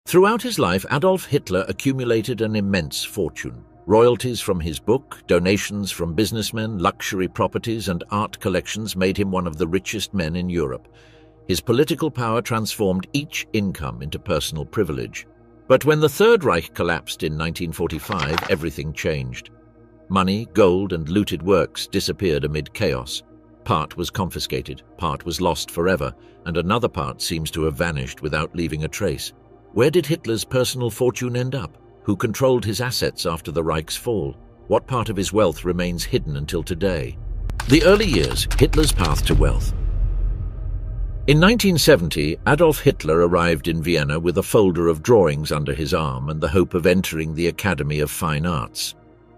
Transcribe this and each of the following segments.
Throughout his life, Adolf Hitler accumulated an immense fortune. Royalties from his book, donations from businessmen, luxury properties, and art collections made him one of the richest men in Europe. His political power transformed each income into personal privilege. But when the Third Reich collapsed in 1945, everything changed. Money, gold, and looted works disappeared amid chaos. Part was confiscated, part was lost forever, and another part seems to have vanished without leaving a trace. Where did Hitler's personal fortune end up? Who controlled his assets after the Reich's fall? What part of his wealth remains hidden until today? The early years, Hitler's path to wealth. In 1970, Adolf Hitler arrived in Vienna with a folder of drawings under his arm and the hope of entering the Academy of Fine Arts.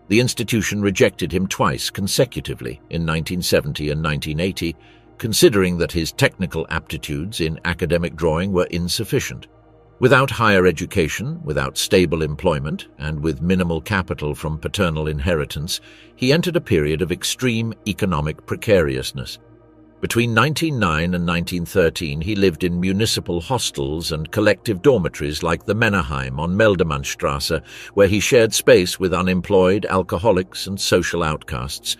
The institution rejected him twice consecutively in 1970 and 1980, considering that his technical aptitudes in academic drawing were insufficient. Without higher education, without stable employment, and with minimal capital from paternal inheritance, he entered a period of extreme economic precariousness. Between 1909 and 1913, he lived in municipal hostels and collective dormitories like the Männerheim on Meldemannstrasse, where he shared space with unemployed, alcoholics, and social outcasts.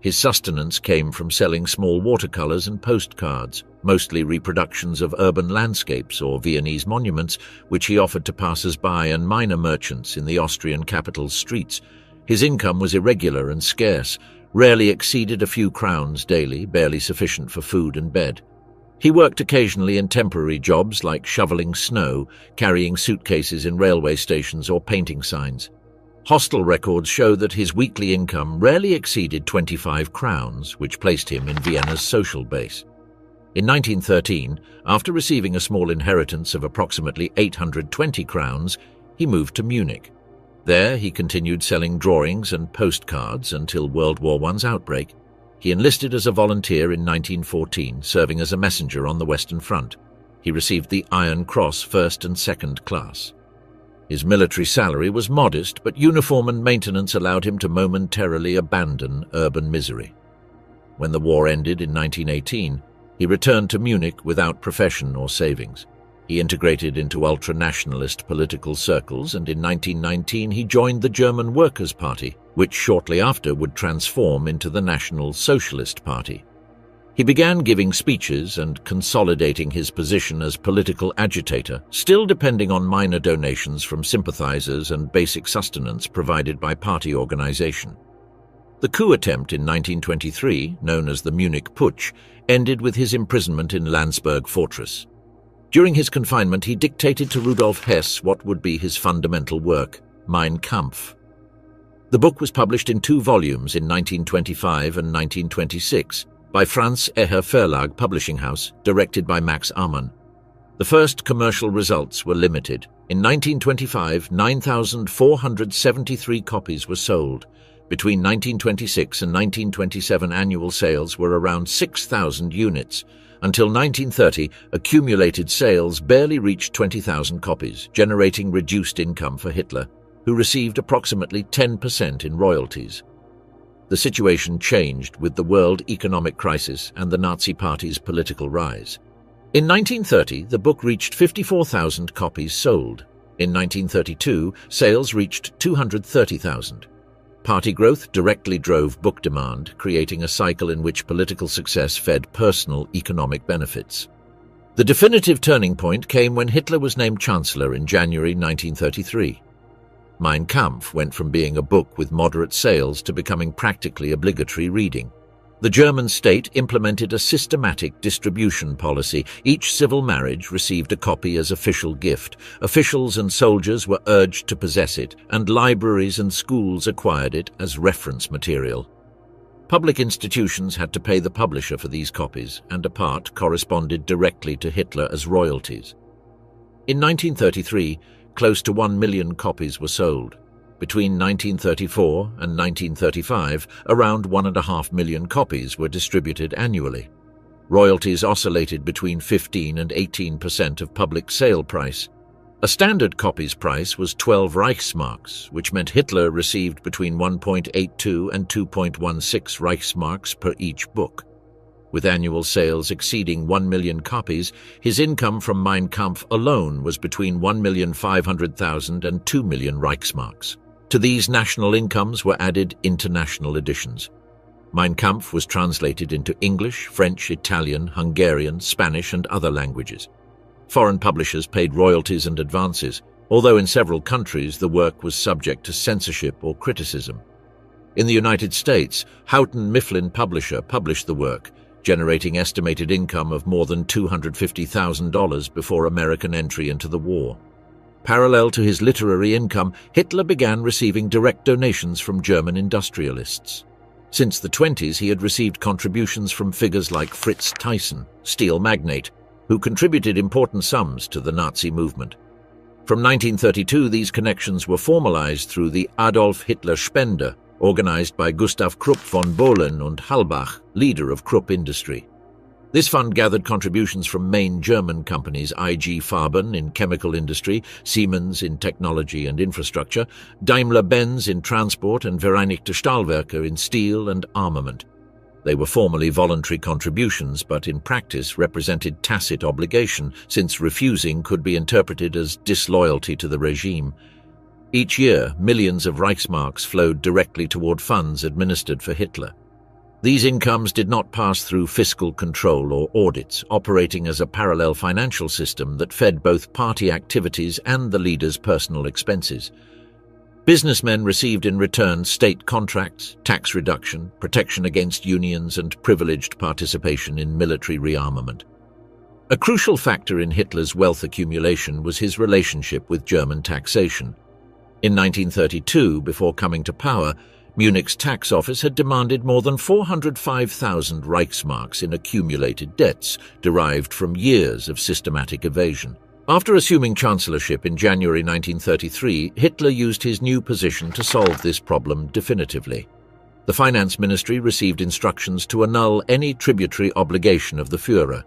His sustenance came from selling small watercolors and postcards, mostly reproductions of urban landscapes or Viennese monuments, which he offered to passers-by and minor merchants in the Austrian capital's streets. His income was irregular and scarce, rarely exceeded a few crowns daily, barely sufficient for food and bed. He worked occasionally in temporary jobs like shoveling snow, carrying suitcases in railway stations, or painting signs. Hostel records show that his weekly income rarely exceeded 25 crowns, which placed him in Vienna's social base. In 1913, after receiving a small inheritance of approximately 820 crowns, he moved to Munich. There, he continued selling drawings and postcards until World War I's outbreak. He enlisted as a volunteer in 1914, serving as a messenger on the Western Front. He received the Iron Cross First and Second Class. His military salary was modest, but uniform and maintenance allowed him to momentarily abandon urban misery. When the war ended in 1918, he returned to Munich without profession or savings. He integrated into ultra-nationalist political circles, and in 1919 he joined the German Workers' Party, which shortly after would transform into the National Socialist Party. He began giving speeches and consolidating his position as political agitator, still depending on minor donations from sympathizers and basic sustenance provided by party organization. The coup attempt in 1923, known as the Munich Putsch, ended with his imprisonment in Landsberg Fortress. During his confinement, he dictated to Rudolf Hess what would be his fundamental work, Mein Kampf. The book was published in 2 volumes in 1925 and 1926 by Franz Eher Verlag Publishing House, directed by Max Amann. The first commercial results were limited. In 1925, 9,473 copies were sold. Between 1926 and 1927, annual sales were around 6,000 units. Until 1930, accumulated sales barely reached 20,000 copies, generating reduced income for Hitler, who received approximately 10% in royalties. The situation changed with the world economic crisis and the Nazi Party's political rise. In 1930, the book reached 54,000 copies sold. In 1932, sales reached 230,000. Party growth directly drove book demand, creating a cycle in which political success fed personal economic benefits. The definitive turning point came when Hitler was named Chancellor in January 1933. Mein Kampf went from being a book with moderate sales to becoming practically obligatory reading. The German state implemented a systematic distribution policy. Each civil marriage received a copy as official gift. Officials and soldiers were urged to possess it, and libraries and schools acquired it as reference material. Public institutions had to pay the publisher for these copies, and a part corresponded directly to Hitler as royalties. In 1933, close to 1 million copies were sold. Between 1934 and 1935, around 1.5 million copies were distributed annually. Royalties oscillated between 15% and 18% of public sale price. A standard copy's price was 12 Reichsmarks, which meant Hitler received between 1.82 and 2.16 Reichsmarks per each book. With annual sales exceeding 1 million copies, his income from Mein Kampf alone was between 1,500,000 and 2 million Reichsmarks. To these national incomes were added international editions. Mein Kampf was translated into English, French, Italian, Hungarian, Spanish, and other languages. Foreign publishers paid royalties and advances, although in several countries the work was subject to censorship or criticism. In the United States, Houghton Mifflin Publisher published the work, generating estimated income of more than $250,000 before American entry into the war. Parallel to his literary income, Hitler began receiving direct donations from German industrialists. Since the 1920s, he had received contributions from figures like Fritz Thyssen, steel magnate, who contributed important sums to the Nazi movement. From 1932, these connections were formalized through the Adolf Hitler Spende, organized by Gustav Krupp von Bohlen und Halbach, leader of Krupp industry. This fund gathered contributions from main German companies IG Farben in chemical industry, Siemens in technology and infrastructure, Daimler-Benz in transport, and Vereinigte Stahlwerke in steel and armament. They were formally voluntary contributions, but in practice represented tacit obligation, since refusing could be interpreted as disloyalty to the regime. Each year, millions of Reichsmarks flowed directly toward funds administered for Hitler. These incomes did not pass through fiscal control or audits, operating as a parallel financial system that fed both party activities and the leader's personal expenses. Businessmen received in return state contracts, tax reduction, protection against unions, and privileged participation in military rearmament. A crucial factor in Hitler's wealth accumulation was his relationship with German taxation. In 1932, before coming to power, Munich's tax office had demanded more than 405,000 Reichsmarks in accumulated debts derived from years of systematic evasion. After assuming chancellorship in January 1933, Hitler used his new position to solve this problem definitively. The finance ministry received instructions to annul any tributary obligation of the Führer.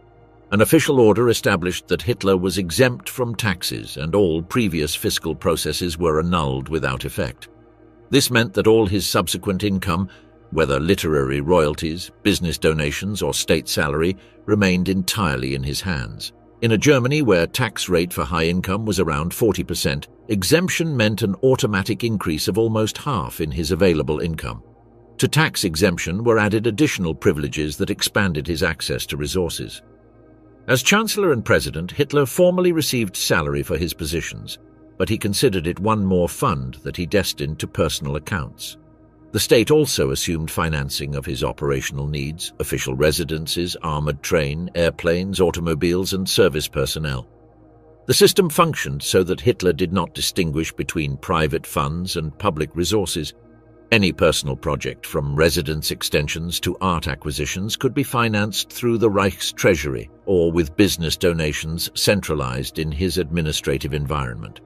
An official order established that Hitler was exempt from taxes and all previous fiscal processes were annulled without effect. This meant that all his subsequent income, whether literary royalties, business donations, or state salary, remained entirely in his hands. In a Germany where tax rate for high income was around 40%, exemption meant an automatic increase of almost half in his available income. To tax exemption were added additional privileges that expanded his access to resources. As Chancellor and President, Hitler formally received salary for his positions, but he considered it one more fund that he destined to personal accounts. The state also assumed financing of his operational needs, official residences, armored train, airplanes, automobiles, and service personnel. The system functioned so that Hitler did not distinguish between private funds and public resources. Any personal project, from residence extensions to art acquisitions, could be financed through the Reich's treasury or with business donations centralized in his administrative environment.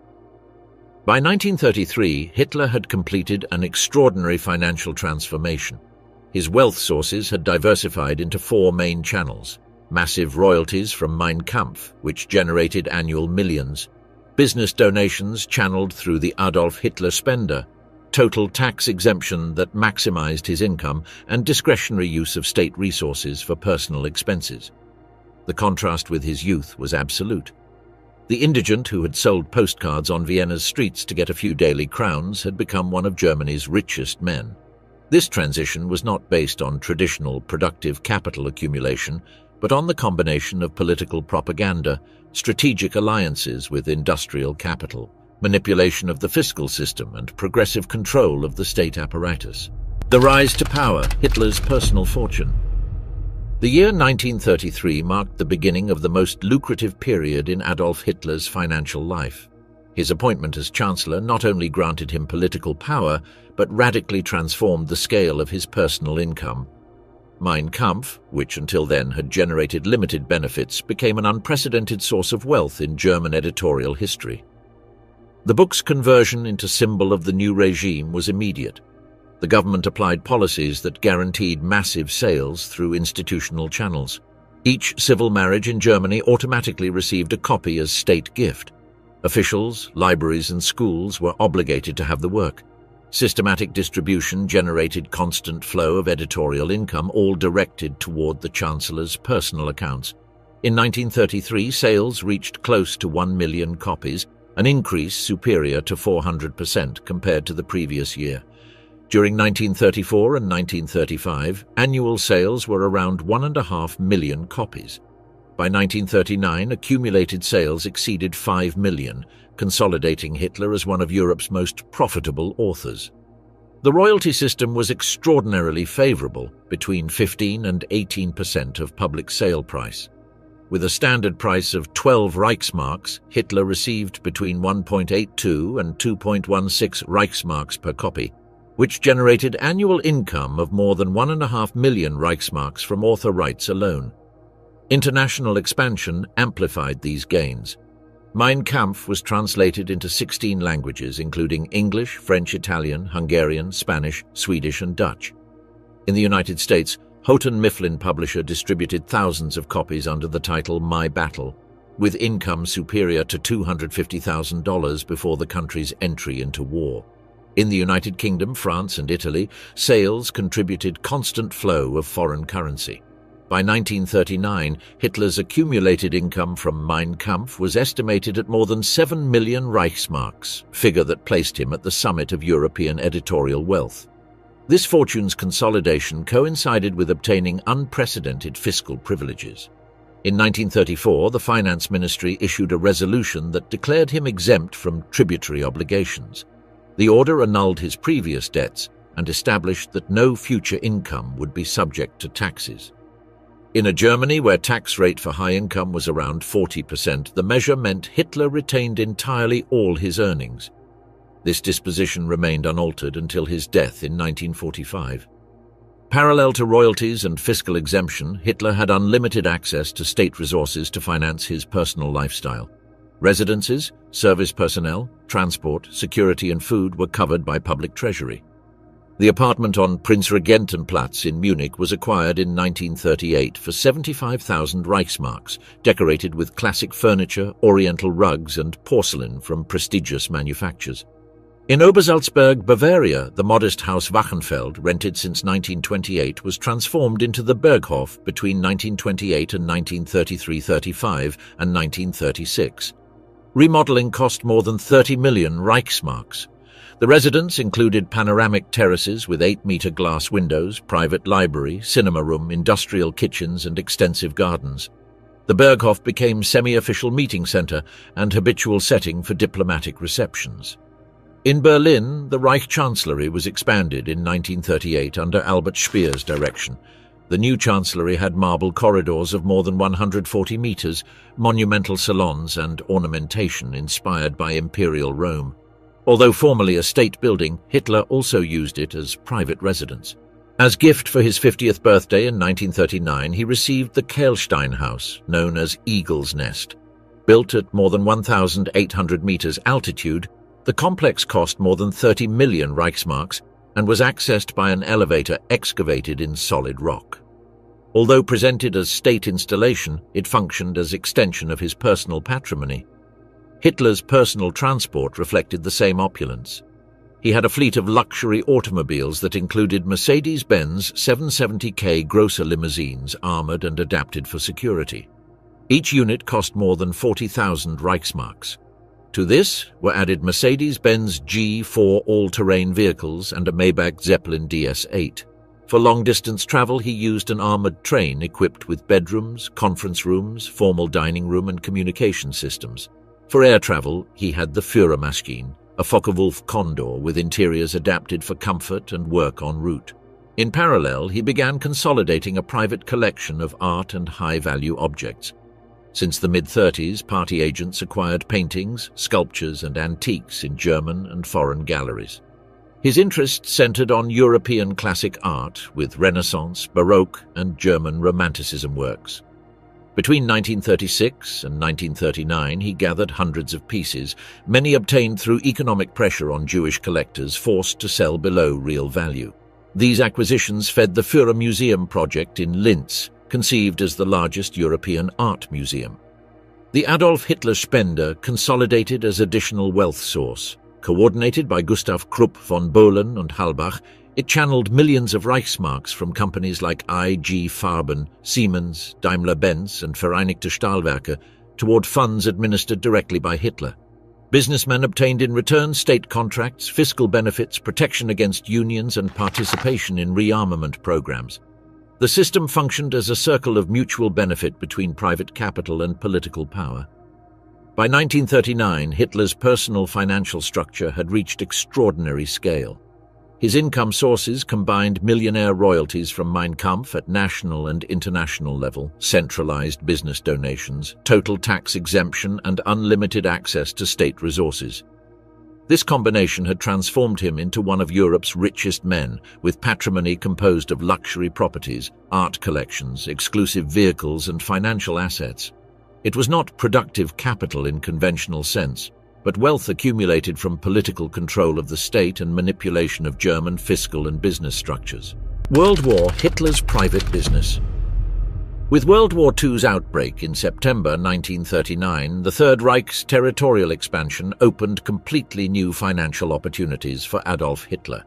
By 1933, Hitler had completed an extraordinary financial transformation. His wealth sources had diversified into four main channels: massive royalties from Mein Kampf, which generated annual millions, business donations channeled through the Adolf Hitler Spende, total tax exemption that maximized his income, and discretionary use of state resources for personal expenses. The contrast with his youth was absolute. The indigent who had sold postcards on Vienna's streets to get a few daily crowns had become one of Germany's richest men. This transition was not based on traditional productive capital accumulation, but on the combination of political propaganda, strategic alliances with industrial capital, manipulation of the fiscal system, and progressive control of the state apparatus. The rise to power, Hitler's personal fortune. The year 1933 marked the beginning of the most lucrative period in Adolf Hitler's financial life. His appointment as Chancellor not only granted him political power, but radically transformed the scale of his personal income. Mein Kampf, which until then had generated limited benefits, became an unprecedented source of wealth in German editorial history. The book's conversion into symbol of the new regime was immediate. The government applied policies that guaranteed massive sales through institutional channels. Each civil marriage in Germany automatically received a copy as state gift. Officials, libraries, and schools were obligated to have the work. Systematic distribution generated constant flow of editorial income, all directed toward the Chancellor's personal accounts. In 1933, sales reached close to 1 million copies, an increase superior to 400% compared to the previous year. During 1934 and 1935, annual sales were around 1.5 million copies. By 1939, accumulated sales exceeded 5 million, consolidating Hitler as one of Europe's most profitable authors. The royalty system was extraordinarily favorable, between 15% and 18% of public sale price. With a standard price of 12 Reichsmarks, Hitler received between 1.82 and 2.16 Reichsmarks per copy, which generated annual income of more than 1.5 million Reichsmarks from author rights alone. International expansion amplified these gains. Mein Kampf was translated into 16 languages, including English, French, Italian, Hungarian, Spanish, Swedish, and Dutch. In the United States, Houghton Mifflin publisher distributed thousands of copies under the title My Battle, with income superior to $250,000 before the country's entry into war. In the United Kingdom, France, and Italy, sales contributed constant flow of foreign currency. By 1939, Hitler's accumulated income from Mein Kampf was estimated at more than 7 million Reichsmarks, figure that placed him at the summit of European editorial wealth. This fortune's consolidation coincided with obtaining unprecedented fiscal privileges. In 1934, the Finance Ministry issued a resolution that declared him exempt from tributary obligations. The order annulled his previous debts and established that no future income would be subject to taxes. In a Germany where tax rate for high income was around 40%, the measure meant Hitler retained entirely all his earnings. This disposition remained unaltered until his death in 1945. Parallel to royalties and fiscal exemption, Hitler had unlimited access to state resources to finance his personal lifestyle. Residences, service personnel, transport, security and food were covered by public treasury. The apartment on Prinzregentenplatz in Munich was acquired in 1938 for 75,000 Reichsmarks, decorated with classic furniture, oriental rugs and porcelain from prestigious manufacturers. In Obersalzberg, Bavaria, the modest house Wachenfeld, rented since 1928, was transformed into the Berghof between 1928 and 1933-35 and 1936. Remodeling cost more than 30 million Reichsmarks. The residence included panoramic terraces with 8-meter glass windows, private library, cinema room, industrial kitchens and extensive gardens. The Berghof became semi-official meeting center and habitual setting for diplomatic receptions. In Berlin, the Reich Chancellery was expanded in 1938 under Albert Speer's direction. The new chancellery had marble corridors of more than 140 meters, monumental salons and ornamentation inspired by Imperial Rome. Although formerly a state building, Hitler also used it as private residence. As gift for his 50th birthday in 1939, he received the Kehlstein House, known as Eagle's Nest. Built at more than 1,800 meters altitude, the complex cost more than 30 million Reichsmarks and was accessed by an elevator excavated in solid rock. Although presented as state installation, it functioned as extension of his personal patrimony. Hitler's personal transport reflected the same opulence. He had a fleet of luxury automobiles that included Mercedes-Benz 770K Grosser limousines armored and adapted for security. Each unit cost more than 40,000 Reichsmarks. To this were added Mercedes-Benz G4 all-terrain vehicles and a Maybach Zeppelin DS-8. For long-distance travel, he used an armored train equipped with bedrooms, conference rooms, formal dining room and communication systems. For air travel, he had the Führermaschine, a Focke-Wulf Condor with interiors adapted for comfort and work en route. In parallel, he began consolidating a private collection of art and high-value objects. Since the mid-30s, party agents acquired paintings, sculptures and antiques in German and foreign galleries. His interests centered on European classic art with Renaissance, Baroque and German Romanticism works. Between 1936 and 1939, he gathered hundreds of pieces, many obtained through economic pressure on Jewish collectors forced to sell below real value. These acquisitions fed the Führer Museum project in Linz, conceived as the largest European art museum. The Adolf Hitler Spender consolidated as additional wealth source. Coordinated by Gustav Krupp von Bohlen and Halbach, it channeled millions of Reichsmarks from companies like IG Farben, Siemens, Daimler-Benz and Vereinigte Stahlwerke toward funds administered directly by Hitler. Businessmen obtained in return state contracts, fiscal benefits, protection against unions and participation in rearmament programs. The system functioned as a circle of mutual benefit between private capital and political power. By 1939, Hitler's personal financial structure had reached extraordinary scale. His income sources combined millionaire royalties from Mein Kampf at national and international level, centralized business donations, total tax exemption, and unlimited access to state resources. This combination had transformed him into one of Europe's richest men, with patrimony composed of luxury properties, art collections, exclusive vehicles, and financial assets. It was not productive capital in conventional sense, but wealth accumulated from political control of the state and manipulation of German fiscal and business structures. World War, Hitler's private business. With World War II's outbreak in September 1939, the Third Reich's territorial expansion opened completely new financial opportunities for Adolf Hitler.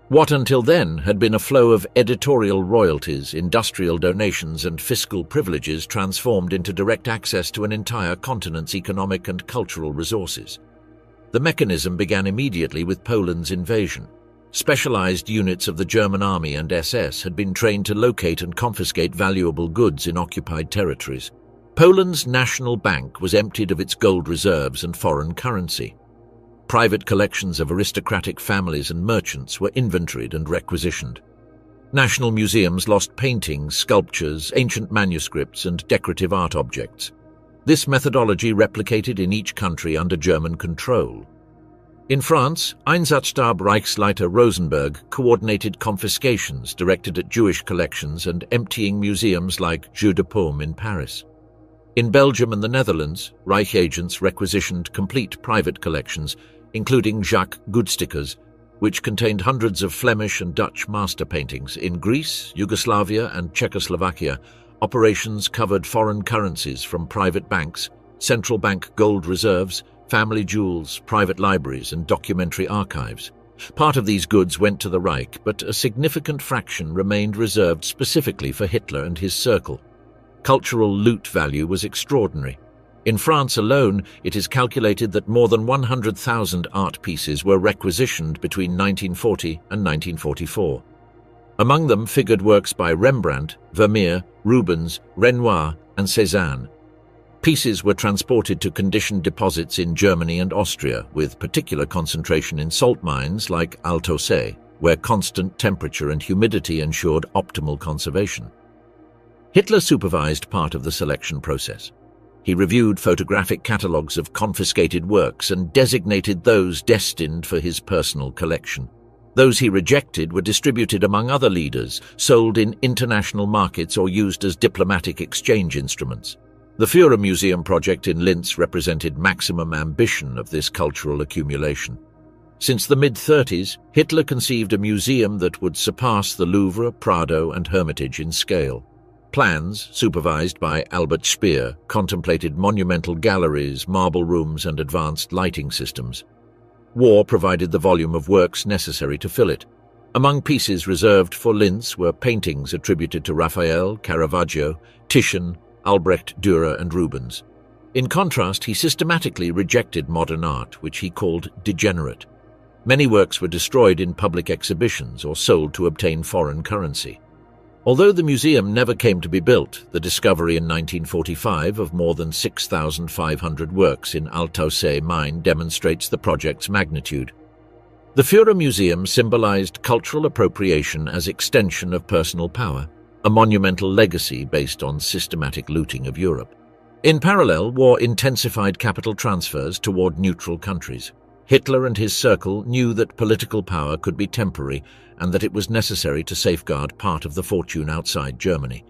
What until then had been a flow of editorial royalties, industrial donations, and fiscal privileges transformed into direct access to an entire continent's economic and cultural resources. The mechanism began immediately with Poland's invasion. Specialized units of the German Army and SS had been trained to locate and confiscate valuable goods in occupied territories. Poland's national bank was emptied of its gold reserves and foreign currency. Private collections of aristocratic families and merchants were inventoried and requisitioned. National museums lost paintings, sculptures, ancient manuscripts, and decorative art objects. This methodology replicated in each country under German control. In France, Einsatzstab Reichsleiter Rosenberg coordinated confiscations directed at Jewish collections and emptying museums like Jeu de Paume in Paris. In Belgium and the Netherlands, Reich agents requisitioned complete private collections, including Jacques Goudsticker's, which contained hundreds of Flemish and Dutch master paintings. In Greece, Yugoslavia, and Czechoslovakia, operations covered foreign currencies from private banks, central bank gold reserves, family jewels, private libraries, and documentary archives. Part of these goods went to the Reich, but a significant fraction remained reserved specifically for Hitler and his circle. Cultural loot value was extraordinary. In France alone, it is calculated that more than 100,000 art pieces were requisitioned between 1940 and 1944. Among them figured works by Rembrandt, Vermeer, Rubens, Renoir, and Cézanne. Pieces were transported to conditioned deposits in Germany and Austria, with particular concentration in salt mines like Alto See, where constant temperature and humidity ensured optimal conservation. Hitler supervised part of the selection process. He reviewed photographic catalogues of confiscated works and designated those destined for his personal collection. Those he rejected were distributed among other leaders, sold in international markets, or used as diplomatic exchange instruments. The Führer Museum project in Linz represented maximum ambition of this cultural accumulation. Since the mid-30s, Hitler conceived a museum that would surpass the Louvre, Prado, and Hermitage in scale. Plans, supervised by Albert Speer, contemplated monumental galleries, marble rooms, and advanced lighting systems. War provided the volume of works necessary to fill it. Among pieces reserved for Linz were paintings attributed to Raphael, Caravaggio, Titian, Albrecht Dürer, and Rubens. In contrast, he systematically rejected modern art, which he called degenerate. Many works were destroyed in public exhibitions or sold to obtain foreign currency. Although the museum never came to be built, the discovery in 1945 of more than 6,500 works in Alto See mine demonstrates the project's magnitude. The Führer Museum symbolized cultural appropriation as extension of personal power, a monumental legacy based on systematic looting of Europe. In parallel, war intensified capital transfers toward neutral countries. Hitler and his circle knew that political power could be temporary and that it was necessary to safeguard part of the fortune outside Germany.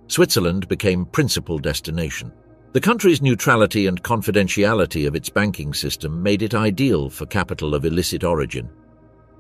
Switzerland became principal destination. The country's neutrality and confidentiality of its banking system made it ideal for capital of illicit origin.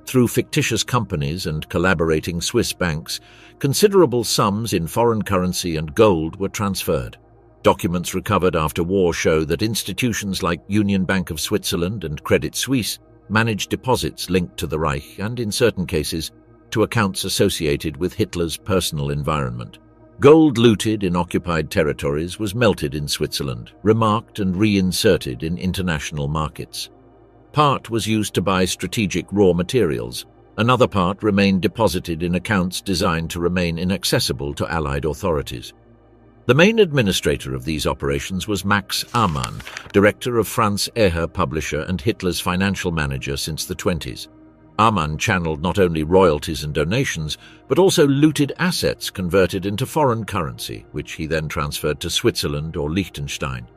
Through fictitious companies and collaborating Swiss banks, considerable sums in foreign currency and gold were transferred. Documents recovered after war show that institutions like Union Bank of Switzerland and Credit Suisse managed deposits linked to the Reich and, in certain cases, to accounts associated with Hitler's personal environment. Gold looted in occupied territories was melted in Switzerland, remarked and reinserted in international markets. Part was used to buy strategic raw materials. Another part remained deposited in accounts designed to remain inaccessible to Allied authorities. The main administrator of these operations was Max Amann, director of Franz Eher publisher and Hitler's financial manager since the 1920s. Amann channeled not only royalties and donations, but also looted assets converted into foreign currency, which he then transferred to Switzerland or Liechtenstein.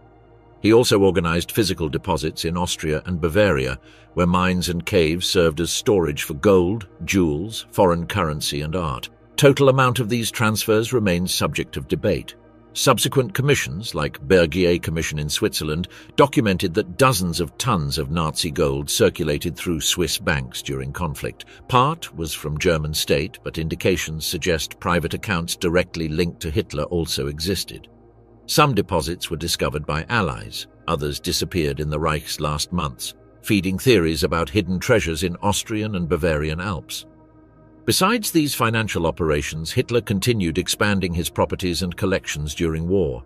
He also organized physical deposits in Austria and Bavaria, where mines and caves served as storage for gold, jewels, foreign currency, and art. Total amount of these transfers remains subject of debate. Subsequent commissions, like Bergier Commission in Switzerland, documented that dozens of tons of Nazi gold circulated through Swiss banks during conflict. Part was from German state, but indications suggest private accounts directly linked to Hitler also existed. Some deposits were discovered by allies, others disappeared in the Reich's last months, feeding theories about hidden treasures in Austrian and Bavarian Alps. Besides these financial operations, Hitler continued expanding his properties and collections during war.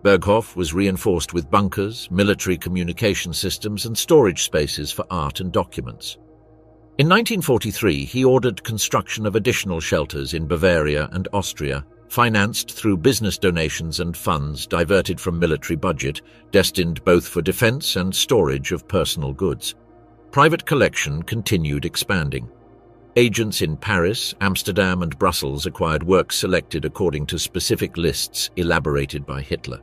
Berghof was reinforced with bunkers, military communication systems, and storage spaces for art and documents. In 1943, he ordered construction of additional shelters in Bavaria and Austria, financed through business donations and funds diverted from military budget, destined both for defense and storage of personal goods. Private collection continued expanding. Agents in Paris, Amsterdam, and Brussels acquired works selected according to specific lists elaborated by Hitler.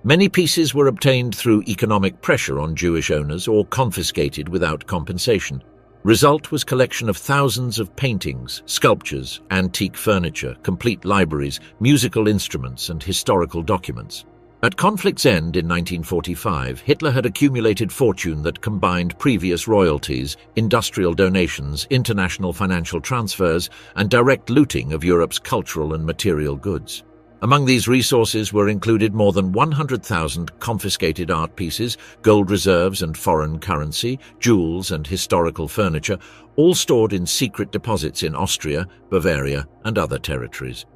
Many pieces were obtained through economic pressure on Jewish owners or confiscated without compensation. Result was collection of thousands of paintings, sculptures, antique furniture, complete libraries, musical instruments, and historical documents. At conflict's end in 1945, Hitler had accumulated fortune that combined previous royalties, industrial donations, international financial transfers, and direct looting of Europe's cultural and material goods. Among these resources were included more than 100,000 confiscated art pieces, gold reserves and foreign currency, jewels and historical furniture, all stored in secret deposits in Austria, Bavaria, and other territories.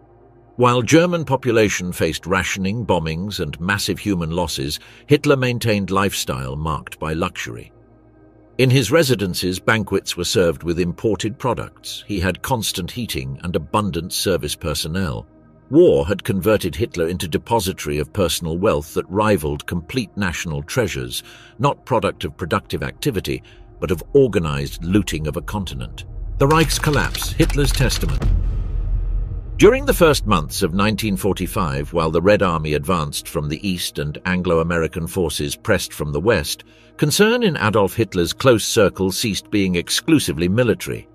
While German population faced rationing, bombings, and massive human losses, Hitler maintained lifestyle marked by luxury. In his residences, banquets were served with imported products. He had constant heating and abundant service personnel. War had converted Hitler into depository of personal wealth that rivaled complete national treasures, not product of productive activity, but of organized looting of a continent. The Reich's collapse, Hitler's testament. During the first months of 1945, while the Red Army advanced from the east and Anglo-American forces pressed from the west, concern in Adolf Hitler's close circle ceased being exclusively military.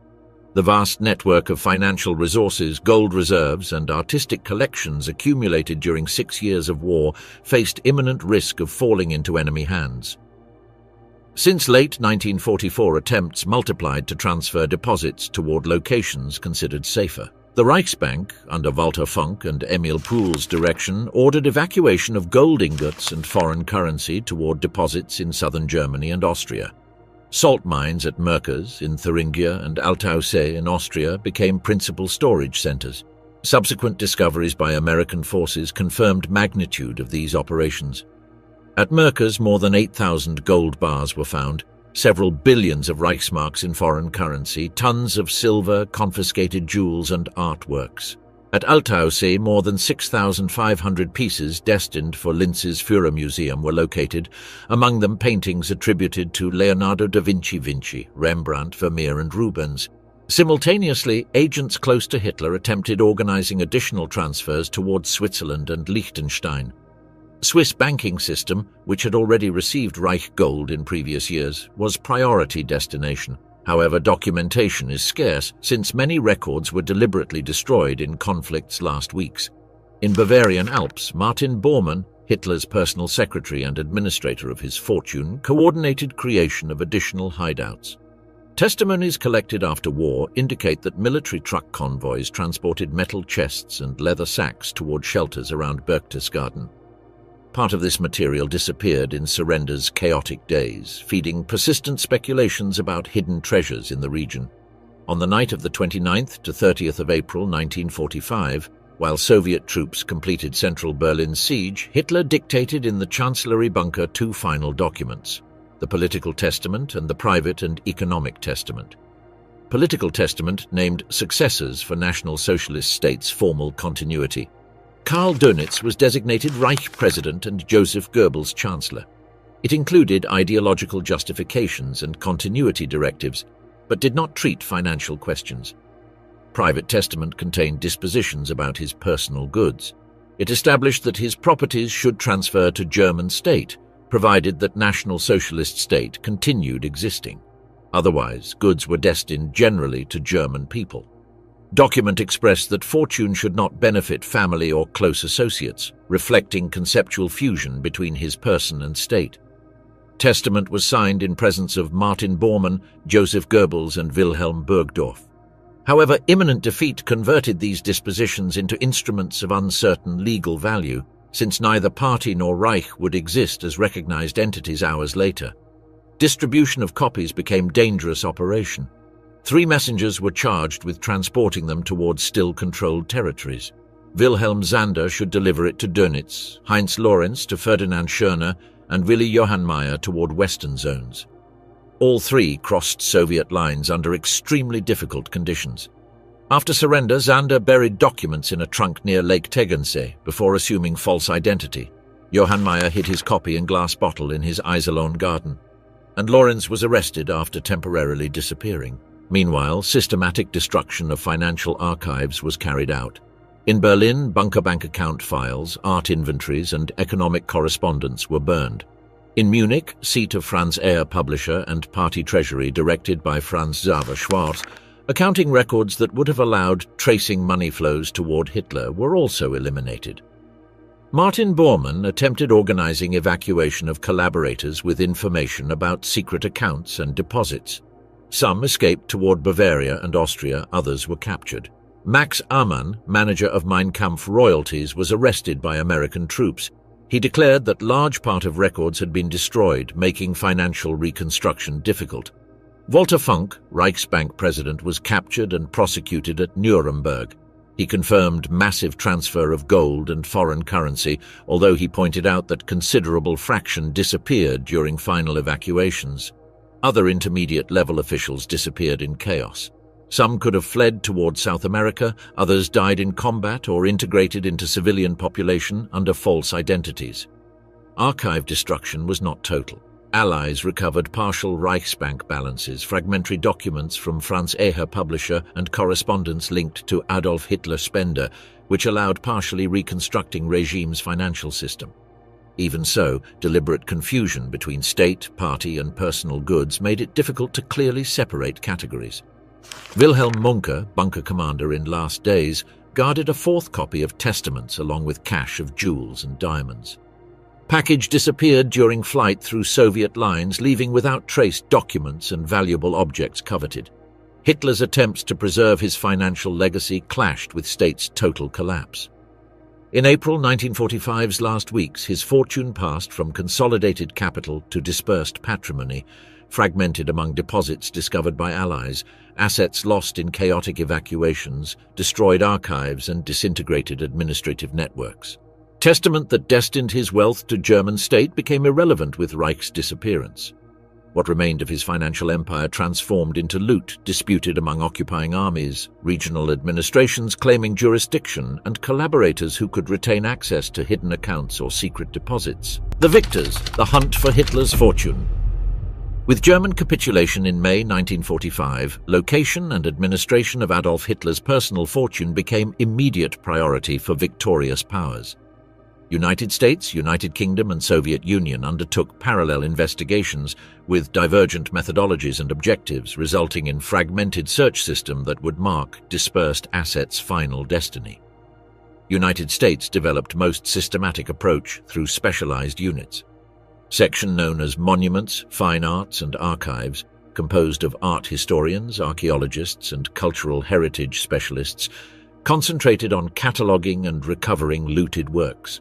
The vast network of financial resources, gold reserves, and artistic collections accumulated during 6 years of war faced imminent risk of falling into enemy hands. Since late 1944, attempts multiplied to transfer deposits toward locations considered safer. The Reichsbank, under Walter Funk and Emil Pool's direction, ordered evacuation of gold ingots and foreign currency toward deposits in southern Germany and Austria. Salt mines at Merkers in Thuringia and Altaussee in Austria became principal storage centers. Subsequent discoveries by American forces confirmed magnitude of these operations. At Merkers, more than 8,000 gold bars were found, several billions of Reichsmarks in foreign currency, tons of silver, confiscated jewels, and artworks. At Altaussee, more than 6,500 pieces destined for Linz's Führermuseum were located, among them paintings attributed to Leonardo da Vinci, Rembrandt, Vermeer, and Rubens. Simultaneously, agents close to Hitler attempted organizing additional transfers towards Switzerland and Liechtenstein. Swiss banking system, which had already received Reich gold in previous years, was priority destination. However, documentation is scarce, since many records were deliberately destroyed in conflict's last weeks. In Bavarian Alps, Martin Bormann, Hitler's personal secretary and administrator of his fortune, coordinated creation of additional hideouts. Testimonies collected after war indicate that military truck convoys transported metal chests and leather sacks toward shelters around Berchtesgaden. Part of this material disappeared in surrender's chaotic days, feeding persistent speculations about hidden treasures in the region. On the night of the 29th to 30th of April 1945, while Soviet troops completed central Berlin's siege, Hitler dictated in the Chancellery bunker two final documents: the Political Testament and the Private and Economic Testament. Political Testament named successors for National Socialist states' formal continuity. Karl Dönitz was designated Reich President and Joseph Goebbels Chancellor. It included ideological justifications and continuity directives, but did not treat financial questions. Private Testament contained dispositions about his personal goods. It established that his properties should transfer to German state, provided that National Socialist state continued existing. Otherwise, goods were destined generally to German people. Document expressed that fortune should not benefit family or close associates, reflecting conceptual fusion between his person and state. Testament was signed in presence of Martin Bormann, Joseph Goebbels and Wilhelm Burgdorf. However, imminent defeat converted these dispositions into instruments of uncertain legal value, since neither party nor Reich would exist as recognized entities hours later. Distribution of copies became a dangerous operation. 3 messengers were charged with transporting them towards still-controlled territories. Wilhelm Zander should deliver it to Dönitz, Heinz Lorenz to Ferdinand Schörner, and Willy Johannmaier toward western zones. All 3 crossed Soviet lines under extremely difficult conditions. After surrender, Zander buried documents in a trunk near Lake Tegernsee before assuming false identity. Johannmaier hid his copy and glass bottle in his Iserlohn garden, and Lorenz was arrested after temporarily disappearing. Meanwhile, systematic destruction of financial archives was carried out. In Berlin, bunker bank account files, art inventories, and economic correspondence were burned. In Munich, seat of Franz Ayer publisher and party treasury directed by Franz Xaver Schwarz, accounting records that would have allowed tracing money flows toward Hitler were also eliminated. Martin Bormann attempted organizing evacuation of collaborators with information about secret accounts and deposits. Some escaped toward Bavaria and Austria, others were captured. Max Amann, manager of Mein Kampf royalties, was arrested by American troops. He declared that large part of records had been destroyed, making financial reconstruction difficult. Walter Funk, Reichsbank president, was captured and prosecuted at Nuremberg. He confirmed massive transfer of gold and foreign currency, although he pointed out that considerable fraction disappeared during final evacuations. Other intermediate-level officials disappeared in chaos. Some could have fled toward South America, others died in combat or integrated into civilian population under false identities. Archive destruction was not total. Allies recovered partial Reichsbank balances, fragmentary documents from Franz Ayer publisher, and correspondence linked to Adolf Hitler Spender, which allowed partially reconstructing regime's financial system. Even so, deliberate confusion between state, party, and personal goods made it difficult to clearly separate categories. Wilhelm Munke, bunker commander in last days, guarded a 4th copy of testaments along with cache of jewels and diamonds. Package disappeared during flight through Soviet lines, leaving without trace documents and valuable objects coveted. Hitler's attempts to preserve his financial legacy clashed with state's total collapse. In April 1945's last weeks, his fortune passed from consolidated capital to dispersed patrimony, fragmented among deposits discovered by Allies, assets lost in chaotic evacuations, destroyed archives, and disintegrated administrative networks. Testament that destined his wealth to German state became irrelevant with Reich's disappearance. What remained of his financial empire transformed into loot disputed among occupying armies, regional administrations claiming jurisdiction, and collaborators who could retain access to hidden accounts or secret deposits. The victors, the hunt for Hitler's fortune. With German capitulation in May 1945, location and administration of Adolf Hitler's personal fortune became immediate priority for victorious powers. United States, United Kingdom, and Soviet Union undertook parallel investigations with divergent methodologies and objectives, resulting in fragmented search system that would mark dispersed assets' final destiny. United States developed most systematic approach through specialized units. Section known as Monuments, Fine Arts, and Archives, composed of art historians, archaeologists, and cultural heritage specialists, concentrated on cataloging and recovering looted works.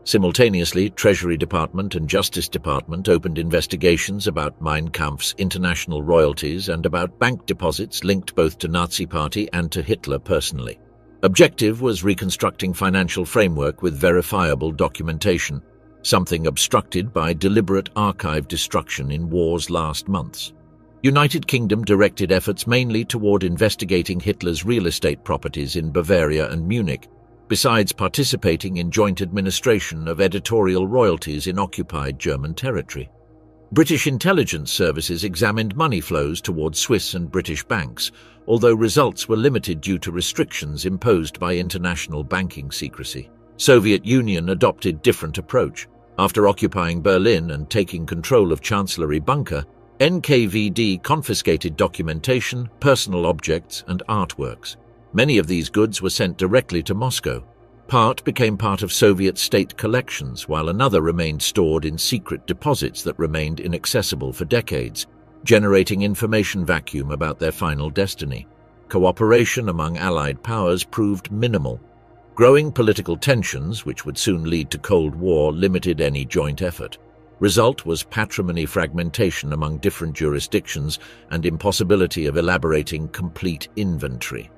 Simultaneously, Treasury Department and Justice Department opened investigations about Mein Kampf's international royalties and about bank deposits linked both to Nazi Party and to Hitler personally. Objective was reconstructing financial framework with verifiable documentation, something obstructed by deliberate archive destruction in war's last months. United Kingdom directed efforts mainly toward investigating Hitler's real estate properties in Bavaria and Munich, besides participating in joint administration of editorial royalties in occupied German territory. British intelligence services examined money flows towards Swiss and British banks, although results were limited due to restrictions imposed by international banking secrecy. Soviet Union adopted different approach. After occupying Berlin and taking control of Chancellery Bunker, NKVD confiscated documentation, personal objects, and artworks. Many of these goods were sent directly to Moscow. Part became part of Soviet state collections, while another remained stored in secret deposits that remained inaccessible for decades, generating information vacuum about their final destiny. Cooperation among Allied powers proved minimal. Growing political tensions, which would soon lead to Cold War, limited any joint effort. Result was patrimony fragmentation among different jurisdictions and impossibility of elaborating complete inventory.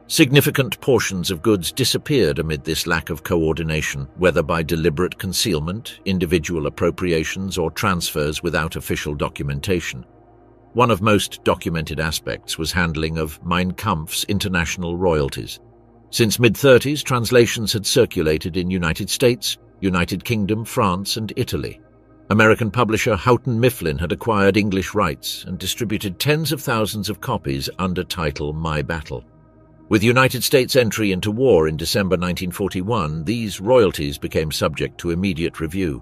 Significant portions of goods disappeared amid this lack of coordination, whether by deliberate concealment, individual appropriations, or transfers without official documentation. One of most documented aspects was handling of Mein Kampf's international royalties. Since mid-30s, translations had circulated in United States, United Kingdom, France, and Italy. American publisher Houghton Mifflin had acquired English rights and distributed tens of thousands of copies under title My Battle. With United States' entry into war in December 1941, these royalties became subject to immediate review.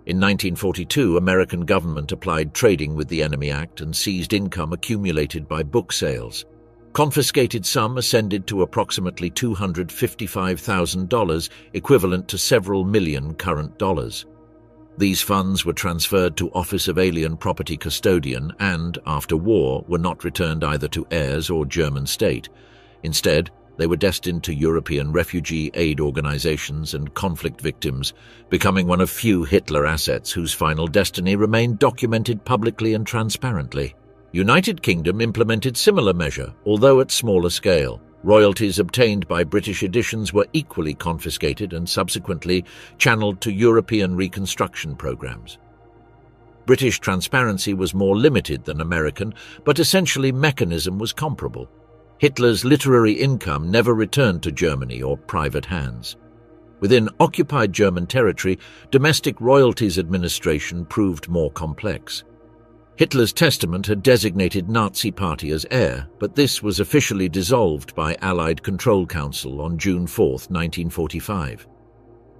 In 1942, American government applied Trading with the Enemy Act and seized income accumulated by book sales. Confiscated sum ascended to approximately $255,000, equivalent to several million current dollars. These funds were transferred to Office of Alien Property Custodian and, after war, were not returned either to heirs or German state. Instead, they were destined to European refugee aid organizations and conflict victims, becoming one of few Hitler assets whose final destiny remained documented publicly and transparently. United Kingdom implemented similar measure, although at smaller scale. Royalties obtained by British editions were equally confiscated and subsequently channeled to European reconstruction programs. British transparency was more limited than American, but essentially mechanism was comparable. Hitler's literary income never returned to Germany or private hands. Within occupied German territory, domestic royalties administration proved more complex. Hitler's testament had designated Nazi Party as heir, but this was officially dissolved by Allied Control Council on June 4, 1945.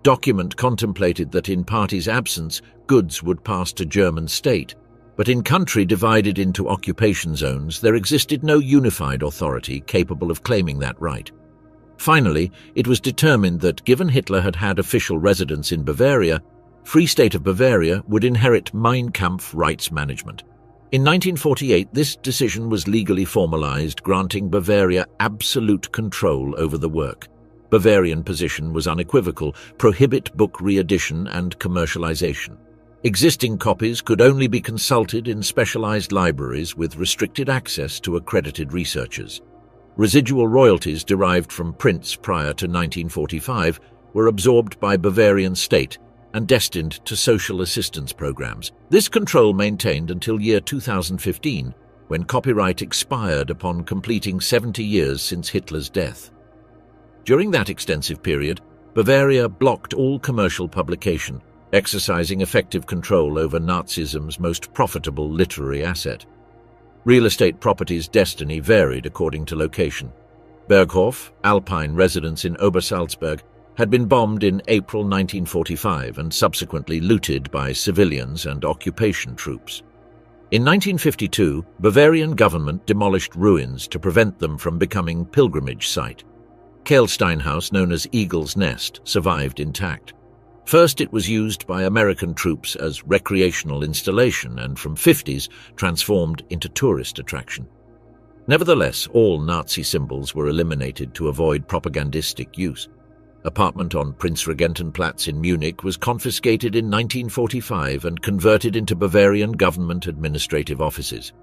Document contemplated that in Party's absence, goods would pass to German state, but in country divided into occupation zones, there existed no unified authority capable of claiming that right. Finally, it was determined that given Hitler had had official residence in Bavaria, Free State of Bavaria would inherit Mein Kampf rights management. In 1948, this decision was legally formalized, granting Bavaria absolute control over the work. Bavarian position was unequivocal: prohibit book re-edition and commercialization. Existing copies could only be consulted in specialized libraries with restricted access to accredited researchers. Residual royalties derived from prints prior to 1945 were absorbed by Bavarian state and destined to social assistance programs. This control maintained until year 2015, when copyright expired upon completing 70 years since Hitler's death. During that extensive period, Bavaria blocked all commercial publication, exercising effective control over Nazism's most profitable literary asset. Real estate property's destiny varied according to location. Berghof, Alpine residence in Obersalzberg, had been bombed in April 1945 and subsequently looted by civilians and occupation troops. In 1952, Bavarian government demolished ruins to prevent them from becoming pilgrimage site. Kehlstein House, known as Eagle's Nest, survived intact. First, it was used by American troops as recreational installation and from 50s transformed into tourist attraction. Nevertheless, all Nazi symbols were eliminated to avoid propagandistic use. apartment on Prinzregentenplatz in Munich, was confiscated in 1945 and converted into Bavarian government administrative offices.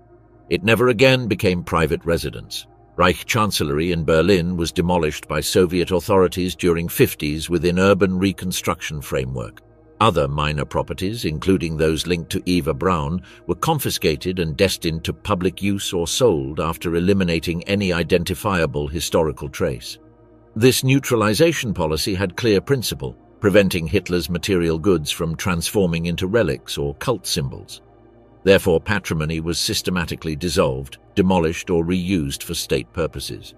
It never again became private residence. Reich Chancellery in Berlin was demolished by Soviet authorities during '50s within urban reconstruction framework. Other minor properties, including those linked to Eva Braun, were confiscated and destined to public use or sold after eliminating any identifiable historical trace. This neutralization policy had clear principle, preventing Hitler's material goods from transforming into relics or cult symbols. Therefore, patrimony was systematically dissolved, demolished, or reused for state purposes.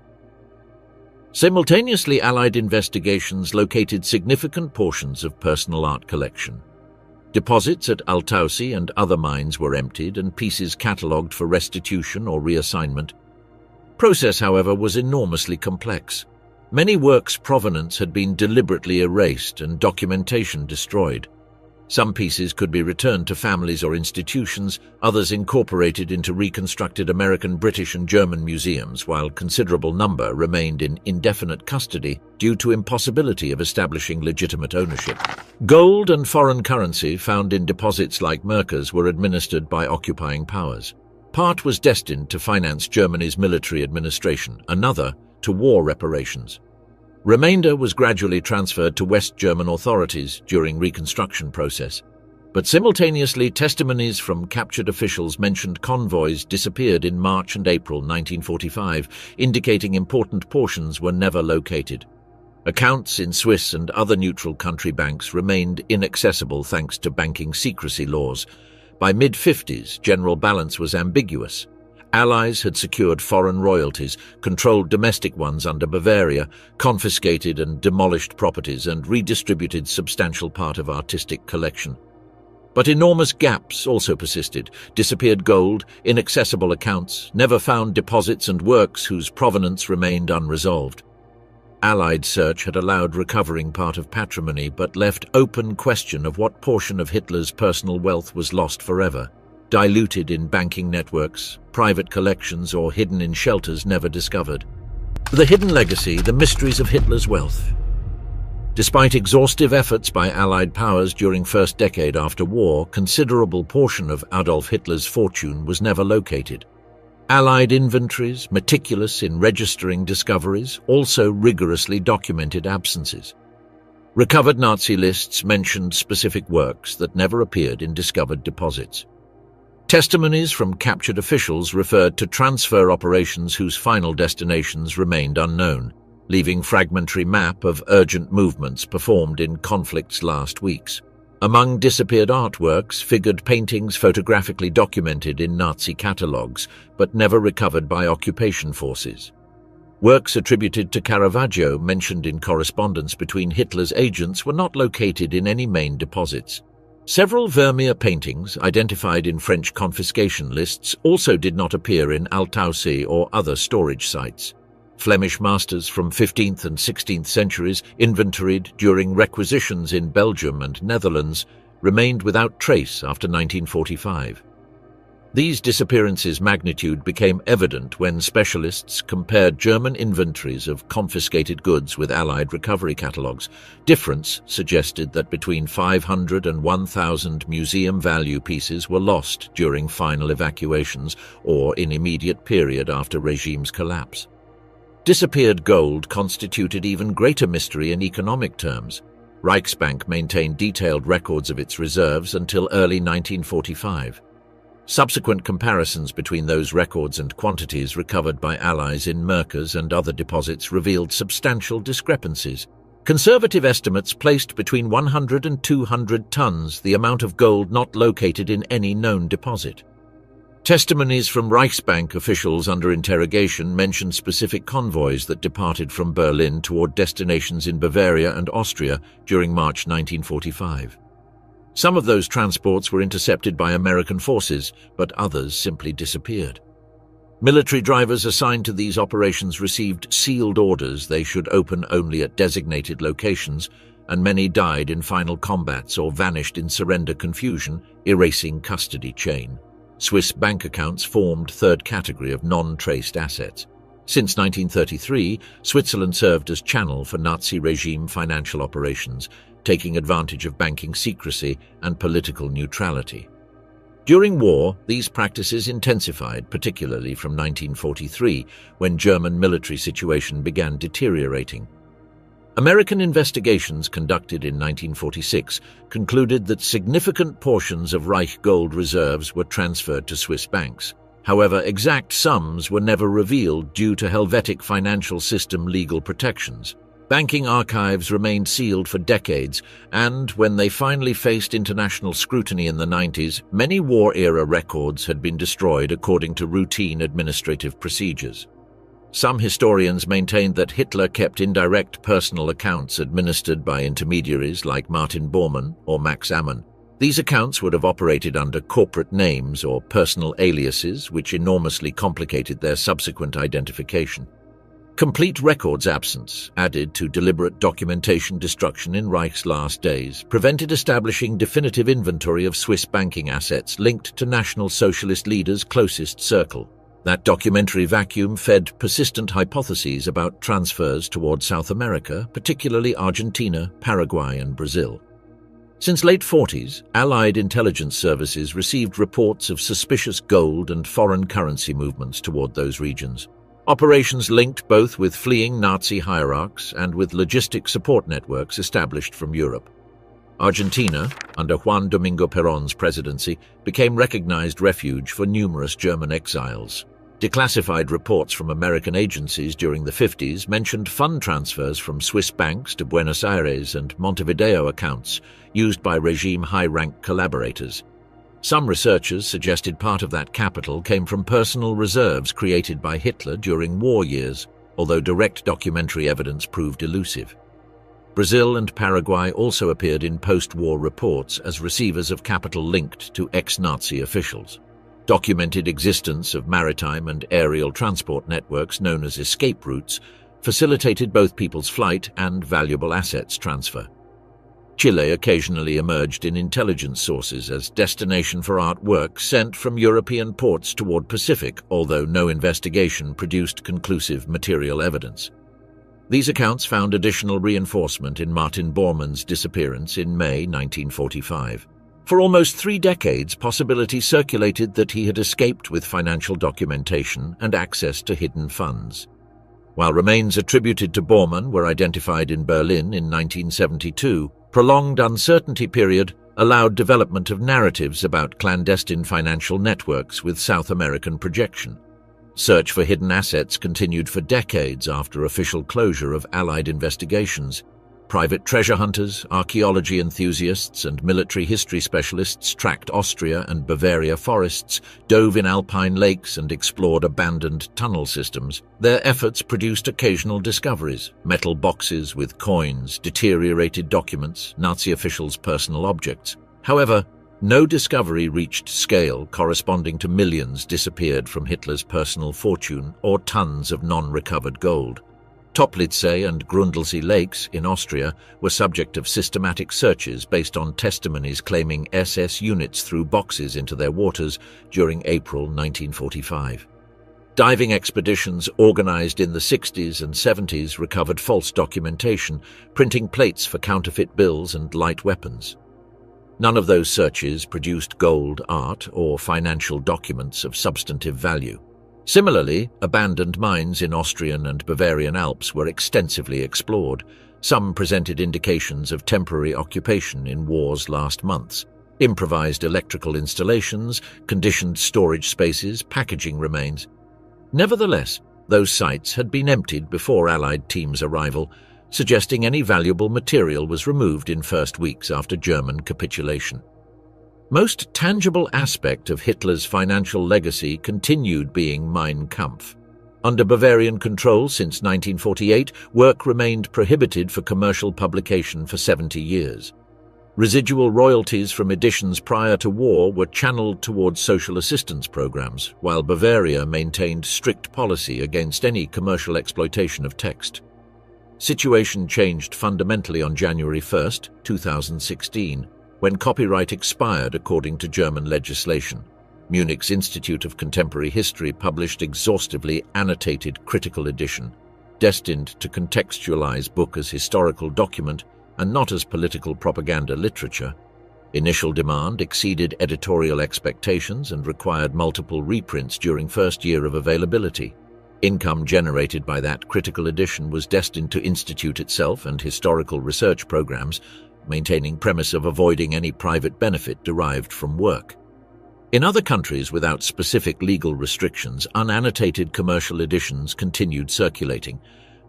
Simultaneously, Allied investigations located significant portions of personal art collection. Deposits at Altaussee and other mines were emptied and pieces catalogued for restitution or reassignment. Process, however, was enormously complex. Many works' provenance had been deliberately erased and documentation destroyed. Some pieces could be returned to families or institutions, others incorporated into reconstructed American, British, and German museums, while considerable number remained in indefinite custody due to impossibility of establishing legitimate ownership. Gold and foreign currency found in deposits like Merkers were administered by occupying powers. Part was destined to finance Germany's military administration, another to war reparations. Remainder was gradually transferred to West German authorities during reconstruction process. But simultaneously, testimonies from captured officials mentioned convoys disappeared in March and April 1945, indicating important portions were never located. Accounts in Swiss and other neutral country banks remained inaccessible thanks to banking secrecy laws. By mid-50s, general balance was ambiguous. Allies had secured foreign royalties, controlled domestic ones under Bavaria, confiscated and demolished properties, and redistributed substantial part of artistic collection. But enormous gaps also persisted: disappeared gold, inaccessible accounts, never found deposits, and works whose provenance remained unresolved. Allied search had allowed recovering part of patrimony, but left open question of what portion of Hitler's personal wealth was lost forever, diluted in banking networks, private collections, or hidden in shelters never discovered. The hidden legacy, the mysteries of Hitler's wealth. Despite exhaustive efforts by Allied powers during first decade after war, considerable portion of Adolf Hitler's fortune was never located. Allied inventories, meticulous in registering discoveries, also rigorously documented absences. Recovered Nazi lists mentioned specific works that never appeared in discovered deposits. Testimonies from captured officials referred to transfer operations whose final destinations remained unknown, leaving fragmentary map of urgent movements performed in conflict's last weeks. Among disappeared artworks figured paintings photographically documented in Nazi catalogues, but never recovered by occupation forces. Works attributed to Caravaggio mentioned in correspondence between Hitler's agents were not located in any main deposits. Several Vermeer paintings, identified in French confiscation lists, also did not appear in Altaussee or other storage sites. Flemish masters from 15th and 16th centuries, inventoried during requisitions in Belgium and Netherlands, remained without trace after 1945. These disappearances' magnitude became evident when specialists compared German inventories of confiscated goods with Allied recovery catalogues. Difference suggested that between 500 and 1,000 museum value pieces were lost during final evacuations or in immediate period after regime's collapse. Disappeared gold constituted even greater mystery in economic terms. Reichsbank maintained detailed records of its reserves until early 1945. Subsequent comparisons between those records and quantities recovered by Allies in Merkers and other deposits revealed substantial discrepancies. Conservative estimates placed between 100 and 200 tons the amount of gold not located in any known deposit. Testimonies from Reichsbank officials under interrogation mentioned specific convoys that departed from Berlin toward destinations in Bavaria and Austria during March 1945. Some of those transports were intercepted by American forces, but others simply disappeared. Military drivers assigned to these operations received sealed orders they should open only at designated locations, and many died in final combats or vanished in surrender confusion, erasing custody chain. Swiss bank accounts formed third category of non-traced assets. Since 1933, Switzerland served as channel for Nazi regime financial operations, taking advantage of banking secrecy and political neutrality. During war, these practices intensified, particularly from 1943, when German military situation began deteriorating. American investigations conducted in 1946 concluded that significant portions of Reich gold reserves were transferred to Swiss banks. However, exact sums were never revealed due to Helvetic financial system legal protections. Banking archives remained sealed for decades, and when they finally faced international scrutiny in the 90s, many war-era records had been destroyed according to routine administrative procedures. Some historians maintained that Hitler kept indirect personal accounts administered by intermediaries like Martin Bormann or Max Amann. These accounts would have operated under corporate names or personal aliases, which enormously complicated their subsequent identification. Complete records absence, added to deliberate documentation destruction in Reich's last days, prevented establishing definitive inventory of Swiss banking assets linked to National Socialist leaders' closest circle. That documentary vacuum fed persistent hypotheses about transfers toward South America, particularly Argentina, Paraguay, and Brazil. Since late 40s, Allied intelligence services received reports of suspicious gold and foreign currency movements toward those regions. Operations linked both with fleeing Nazi hierarchs and with logistic support networks established from Europe. Argentina, under Juan Domingo Perón's presidency, became recognized refuge for numerous German exiles. Declassified reports from American agencies during the 50s mentioned fund transfers from Swiss banks to Buenos Aires and Montevideo accounts used by regime high-rank collaborators. Some researchers suggested part of that capital came from personal reserves created by Hitler during war years, although direct documentary evidence proved elusive. Brazil and Paraguay also appeared in post-war reports as receivers of capital linked to ex-Nazi officials. Documented existence of maritime and aerial transport networks known as escape routes facilitated both people's flight and valuable assets transfer. Chile occasionally emerged in intelligence sources as destination for artwork sent from European ports toward Pacific, although no investigation produced conclusive material evidence. These accounts found additional reinforcement in Martin Bormann's disappearance in May 1945. For almost 3 decades, possibility circulated that he had escaped with financial documentation and access to hidden funds. While remains attributed to Bormann were identified in Berlin in 1972, prolonged uncertainty period allowed development of narratives about clandestine financial networks with South American projection. Search for hidden assets continued for decades after official closure of Allied investigations. Private treasure hunters, archaeology enthusiasts, and military history specialists tracked Austria and Bavaria forests, dove in alpine lakes, and explored abandoned tunnel systems. Their efforts produced occasional discoveries: metal boxes with coins, deteriorated documents, Nazi officials' personal objects. However, no discovery reached scale corresponding to millions disappeared from Hitler's personal fortune or tons of non-recovered gold. Toplitzsee and Grundlsee lakes in Austria were subject of systematic searches based on testimonies claiming SS units threw boxes into their waters during April 1945. Diving expeditions organized in the 60s and 70s recovered false documentation, printing plates for counterfeit bills and light weapons. None of those searches produced gold, art, or financial documents of substantive value. Similarly, abandoned mines in Austrian and Bavarian Alps were extensively explored. Some presented indications of temporary occupation in war's last months. Improvised electrical installations, conditioned storage spaces, packaging remains. Nevertheless, those sites had been emptied before Allied teams' arrival, suggesting any valuable material was removed in first weeks after German capitulation. Most tangible aspect of Hitler's financial legacy continued being Mein Kampf. Under Bavarian control since 1948, work remained prohibited for commercial publication for 70 years. Residual royalties from editions prior to war were channeled towards social assistance programs, while Bavaria maintained strict policy against any commercial exploitation of text. Situation changed fundamentally on January 1, 2016. When copyright expired according to German legislation. Munich's Institute of Contemporary History published exhaustively annotated critical edition, destined to contextualize book as historical document and not as political propaganda literature. Initial demand exceeded editorial expectations and required multiple reprints during first year of availability. Income generated by that critical edition was destined to institute itself and historical research programs, maintaining premise of avoiding any private benefit derived from work. In other countries without specific legal restrictions, unannotated commercial editions continued circulating,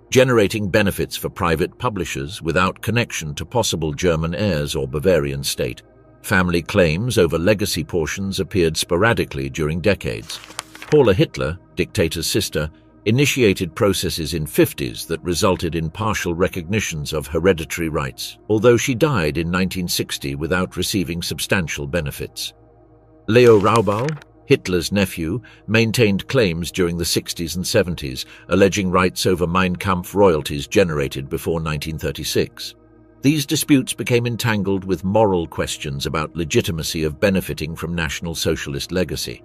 generating benefits for private publishers without connection to possible German heirs or Bavarian state. Family claims over legacy portions appeared sporadically during decades. Paula Hitler, dictator's sister, initiated processes in 50s that resulted in partial recognitions of hereditary rights, although she died in 1960 without receiving substantial benefits. Leo Raubal, Hitler's nephew, maintained claims during the 60s and 70s, alleging rights over Mein Kampf royalties generated before 1936. These disputes became entangled with moral questions about legitimacy of benefiting from National Socialist legacy.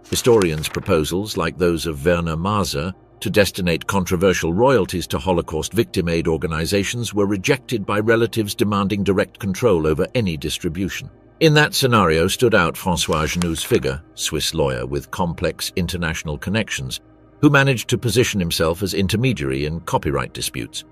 Historians' proposals, like those of Werner Maaser, to destinate controversial royalties to Holocaust victim aid organizations were rejected by relatives demanding direct control over any distribution. In that scenario stood out François Genoud's figure, Swiss lawyer with complex international connections, who managed to position himself as intermediary in copyright disputes.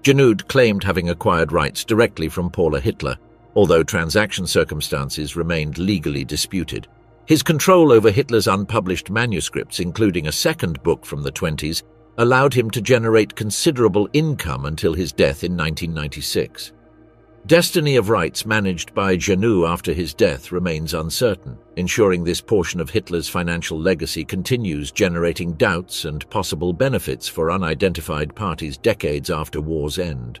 Genoud claimed having acquired rights directly from Paula Hitler, although transaction circumstances remained legally disputed. His control over Hitler's unpublished manuscripts, including a second book from the 20s, allowed him to generate considerable income until his death in 1996. Destiny of rights managed by Genoud after his death remains uncertain, ensuring this portion of Hitler's financial legacy continues generating doubts and possible benefits for unidentified parties decades after war's end.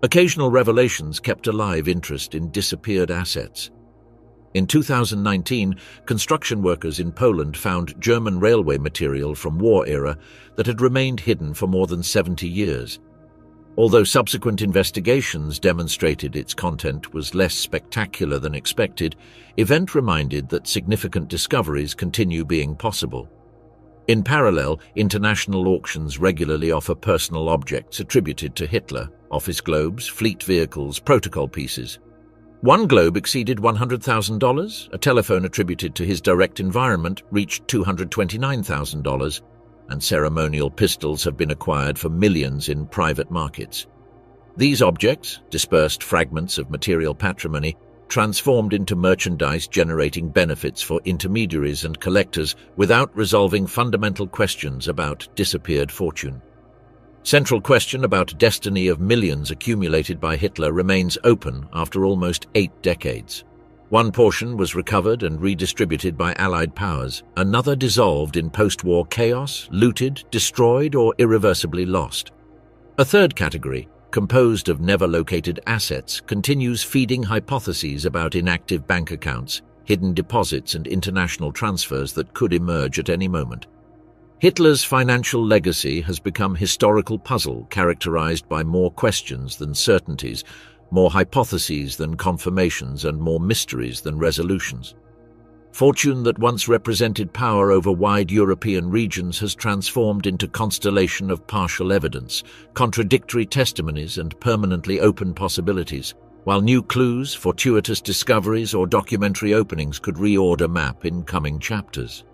Occasional revelations kept alive interest in disappeared assets. In 2019, construction workers in Poland found German railway material from war era that had remained hidden for more than 70 years. Although subsequent investigations demonstrated its content was less spectacular than expected, event reminded that significant discoveries continue being possible. In parallel, international auctions regularly offer personal objects attributed to Hitler: office globes, fleet vehicles, protocol pieces. One globe exceeded $100,000, a telephone attributed to his direct environment reached $229,000, and ceremonial pistols have been acquired for millions in private markets. These objects, dispersed fragments of material patrimony, transformed into merchandise generating benefits for intermediaries and collectors without resolving fundamental questions about disappeared fortune. Central question about destiny of millions accumulated by Hitler remains open after almost 8 decades. One portion was recovered and redistributed by Allied powers, another dissolved in post-war chaos, looted, destroyed, or irreversibly lost. A third category, composed of never-located assets, continues feeding hypotheses about inactive bank accounts, hidden deposits, and international transfers that could emerge at any moment. Hitler's financial legacy has become a historical puzzle characterized by more questions than certainties, more hypotheses than confirmations, and more mysteries than resolutions. Fortune that once represented power over wide European regions has transformed into constellation of partial evidence, contradictory testimonies, and permanently open possibilities, while new clues, fortuitous discoveries, or documentary openings could reorder map in coming chapters.